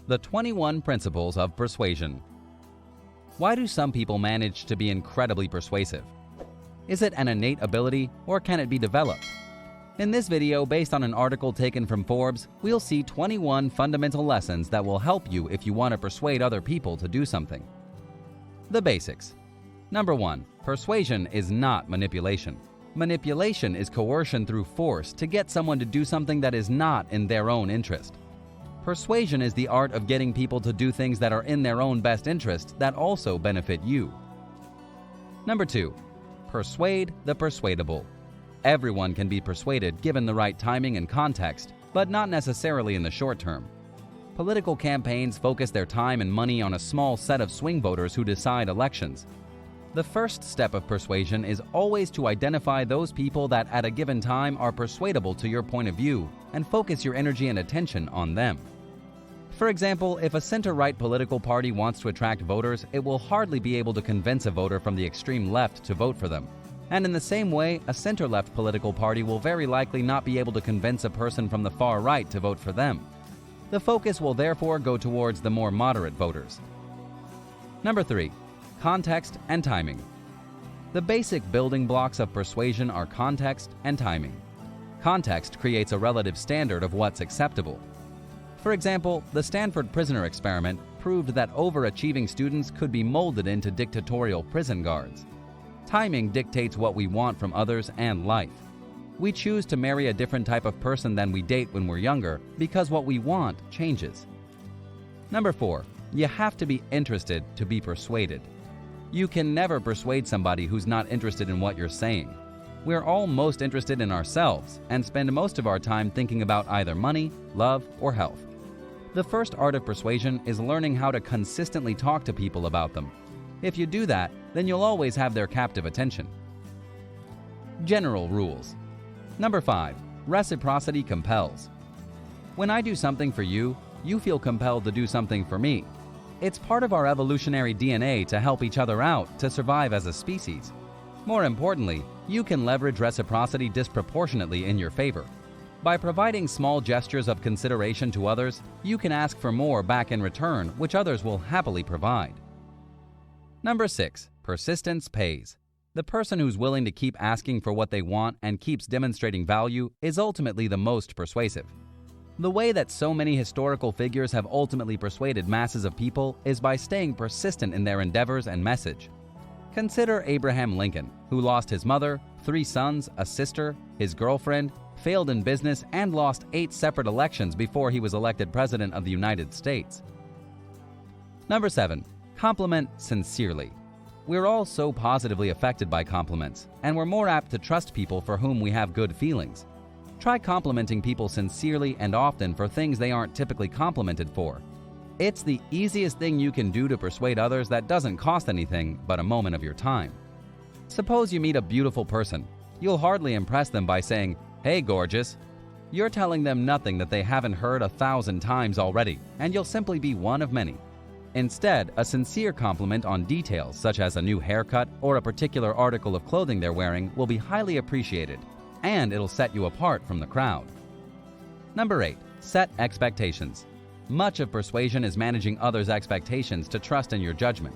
The 21 Principles of Persuasion. Why do some people manage to be incredibly persuasive? Is it an innate ability, or can it be developed? In this video, based on an article taken from Forbes, we'll see 21 fundamental lessons that will help you if you want to persuade other people to do something. The basics. Number 1. Persuasion is not manipulation. Manipulation is coercion through force to get someone to do something that is not in their own interest. Persuasion is the art of getting people to do things that are in their own best interest that also benefit you. Number 2. Persuade the persuadable. Everyone can be persuaded given the right timing and context, but not necessarily in the short term. Political campaigns focus their time and money on a small set of swing voters who decide elections. The first step of persuasion is always to identify those people that at a given time are persuadable to your point of view and focus your energy and attention on them. For example, if a center-right political party wants to attract voters, it will hardly be able to convince a voter from the extreme left to vote for them. And in the same way, a center-left political party will very likely not be able to convince a person from the far right to vote for them. The focus will therefore go towards the more moderate voters. Number 3. Context and timing. The basic building blocks of persuasion are context and timing. Context creates a relative standard of what's acceptable. For example, the Stanford prisoner experiment proved that overachieving students could be molded into dictatorial prison guards. Timing dictates what we want from others and life. We choose to marry a different type of person than we date when we're younger because what we want changes. Number 4. You have to be interested to be persuaded. You can never persuade somebody who's not interested in what you're saying. We're all most interested in ourselves and spend most of our time thinking about either money, love, or health. The first art of persuasion is learning how to consistently talk to people about them. If you do that, then you'll always have their captive attention. General rules. Number 5. Reciprocity compels. When I do something for you, you feel compelled to do something for me. It's part of our evolutionary DNA to help each other out to survive as a species. More importantly, you can leverage reciprocity disproportionately in your favor. By providing small gestures of consideration to others, you can ask for more back in return, which others will happily provide. Number 6. Persistence pays. The person who's willing to keep asking for what they want and keeps demonstrating value is ultimately the most persuasive. The way that so many historical figures have ultimately persuaded masses of people is by staying persistent in their endeavors and message. Consider Abraham Lincoln, who lost his mother, 3 sons, a sister, his girlfriend, failed in business, and lost 8 separate elections before he was elected President of the United States. Number 7. Compliment sincerely. We're all so positively affected by compliments, and we're more apt to trust people for whom we have good feelings. Try complimenting people sincerely and often for things they aren't typically complimented for. It's the easiest thing you can do to persuade others that doesn't cost anything but a moment of your time. Suppose you meet a beautiful person. You'll hardly impress them by saying, "Hey, gorgeous." You're telling them nothing that they haven't heard 1,000 times already, and you'll simply be one of many. Instead, a sincere compliment on details such as a new haircut or a particular article of clothing they're wearing will be highly appreciated, and it'll set you apart from the crowd. Number 8. Set expectations. Much of persuasion is managing others' expectations to trust in your judgment.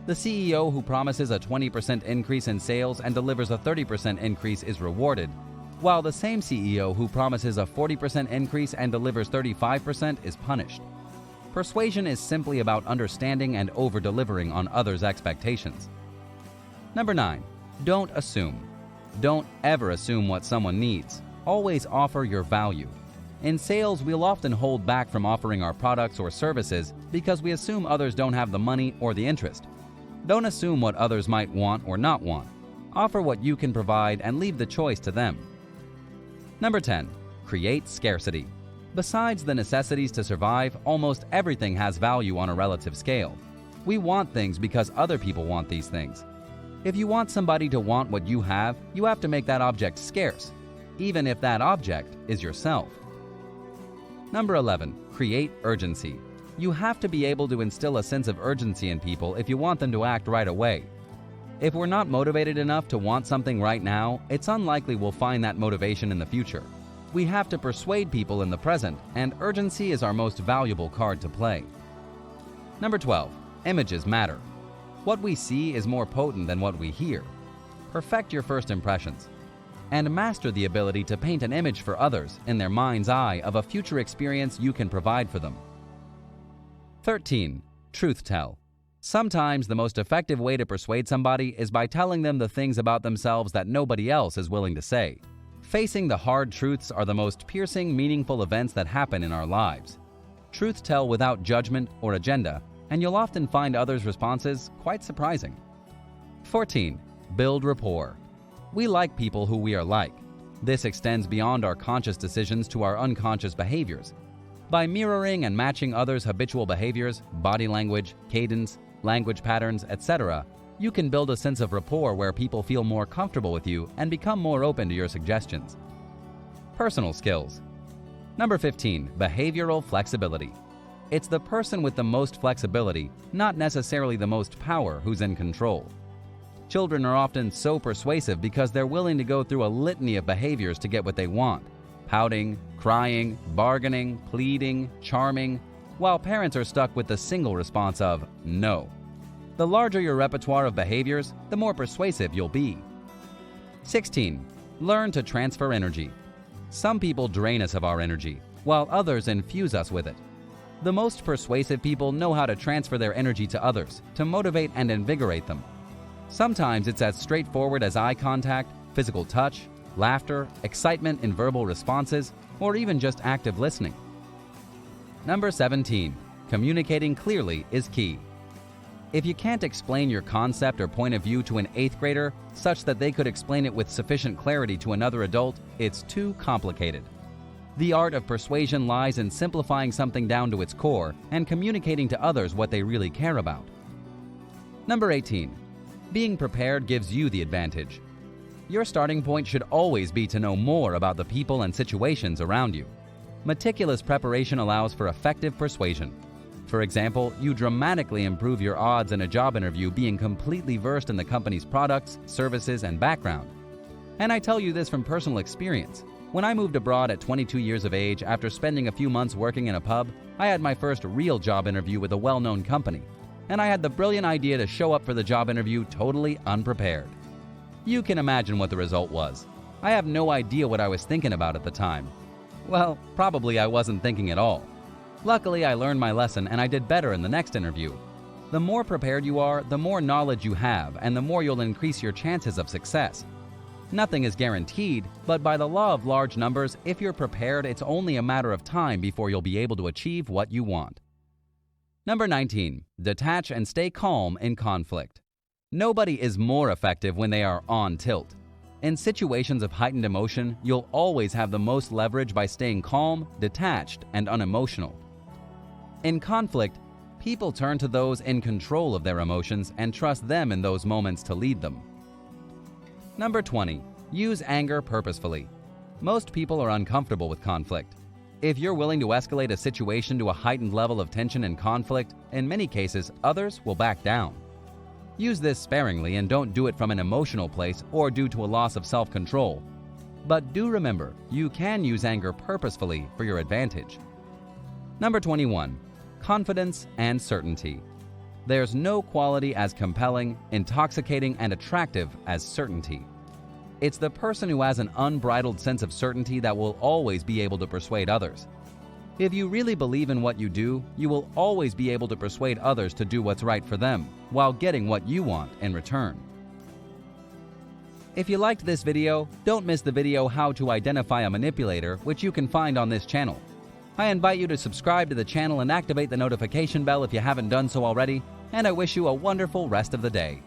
The CEO who promises a 20% increase in sales and delivers a 30% increase is rewarded, while the same CEO who promises a 40% increase and delivers 35% is punished. Persuasion is simply about understanding and over-delivering on others' expectations. Number 9. Don't assume. Don't ever assume what someone needs. Always offer your value. In sales, we'll often hold back from offering our products or services because we assume others don't have the money or the interest. Don't assume what others might want or not want. Offer what you can provide and leave the choice to them. Number 10. Create scarcity. Besides the necessities to survive, almost everything has value on a relative scale. We want things because other people want these things. If you want somebody to want what you have to make that object scarce, even if that object is yourself. Number 11. Create urgency. You have to be able to instill a sense of urgency in people if you want them to act right away. If we're not motivated enough to want something right now, it's unlikely we'll find that motivation in the future. We have to persuade people in the present, and urgency is our most valuable card to play. Number 12. Images matter. What we see is more potent than what we hear. Perfect your first impressions, and master the ability to paint an image for others in their mind's eye of a future experience you can provide for them. 13. Truth tell. Sometimes the most effective way to persuade somebody is by telling them the things about themselves that nobody else is willing to say. Facing the hard truths are the most piercing, meaningful events that happen in our lives. Truth tell without judgment or agenda, and you'll often find others' responses quite surprising. 14. Build rapport. We like people who we are like. This extends beyond our conscious decisions to our unconscious behaviors. By mirroring and matching others' habitual behaviors, body language, cadence, language patterns, etc., you can build a sense of rapport where people feel more comfortable with you and become more open to your suggestions. Personal skills. Number 15. Behavioral flexibility. It's the person with the most flexibility, not necessarily the most power, who's in control. Children are often so persuasive because they're willing to go through a litany of behaviors to get what they want: pouting, crying, bargaining, pleading, charming, while parents are stuck with the single response of no. The larger your repertoire of behaviors, the more persuasive you'll be. 16. Learn to transfer energy. Some people drain us of our energy, while others infuse us with it. The most persuasive people know how to transfer their energy to others, to motivate and invigorate them. Sometimes it's as straightforward as eye contact, physical touch, laughter, excitement in verbal responses, or even just active listening. Number 17. Communicating clearly is key. If you can't explain your concept or point of view to an 8th grader such that they could explain it with sufficient clarity to another adult, it's too complicated. The art of persuasion lies in simplifying something down to its core and communicating to others what they really care about. Number 18. Being prepared gives you the advantage. Your starting point should always be to know more about the people and situations around you. Meticulous preparation allows for effective persuasion. For example, you dramatically improve your odds in a job interview being completely versed in the company's products, services, and background. And I tell you this from personal experience. When I moved abroad at 22 years of age after spending a few months working in a pub, I had my first real job interview with a well-known company. And I had the brilliant idea to show up for the job interview totally unprepared. You can imagine what the result was. I have no idea what I was thinking about at the time. Well, probably I wasn't thinking at all. Luckily, I learned my lesson and I did better in the next interview. The more prepared you are, the more knowledge you have, and the more you'll increase your chances of success. Nothing is guaranteed, but by the law of large numbers, if you're prepared, it's only a matter of time before you'll be able to achieve what you want. Number 19. Detach and stay calm in conflict. Nobody is more effective when they are on tilt. In situations of heightened emotion, you'll always have the most leverage by staying calm, detached, and unemotional. In conflict, people turn to those in control of their emotions and trust them in those moments to lead them. Number 20. Use anger purposefully. Most people are uncomfortable with conflict. If you're willing to escalate a situation to a heightened level of tension and conflict, in many cases, others will back down. Use this sparingly and don't do it from an emotional place or due to a loss of self-control. But do remember, you can use anger purposefully for your advantage. Number 21. Confidence and certainty. There's no quality as compelling, intoxicating, and attractive as certainty. It's the person who has an unbridled sense of certainty that will always be able to persuade others. If you really believe in what you do, you will always be able to persuade others to do what's right for them, while getting what you want in return. If you liked this video, don't miss the video How to Identify a Manipulator, which you can find on this channel. I invite you to subscribe to the channel and activate the notification bell if you haven't done so already, and I wish you a wonderful rest of the day.